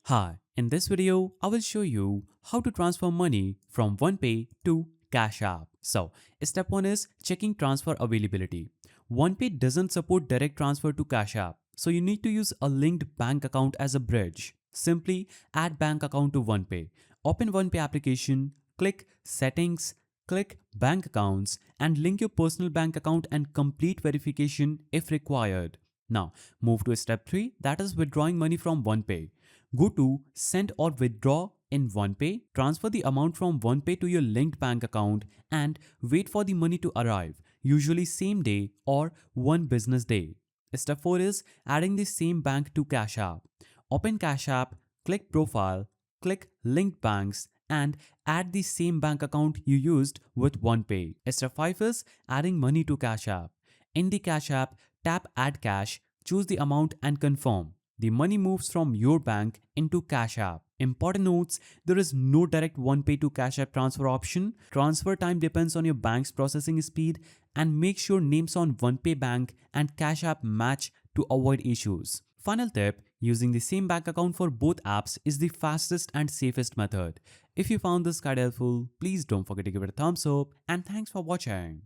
Hi, in this video, I will show you how to transfer money from OnePay to Cash App. So, step 1 is checking transfer availability. OnePay doesn't support direct transfer to Cash App, so you need to use a linked bank account as a bridge. Simply add bank account to OnePay. Open OnePay application, click Settings, click Bank Accounts and link your personal bank account and complete verification if required. Now, move to step 3, that is withdrawing money from OnePay. Go to Send or Withdraw in OnePay, transfer the amount from OnePay to your linked bank account and wait for the money to arrive, usually same day or one business day. Step 4 is adding the same bank to Cash App. Open Cash App, click Profile, click Linked Banks and add the same bank account you used with OnePay. Step 5 is adding money to Cash App. In the Cash App, tap Add Cash, choose the amount and confirm. The money moves from your bank into Cash App. Important notes, there is no direct OnePay to Cash App transfer option. Transfer time depends on your bank's processing speed and make sure names on OnePay bank and Cash App match to avoid issues. Final tip, using the same bank account for both apps is the fastest and safest method. If you found this guide helpful, please don't forget to give it a thumbs up and thanks for watching.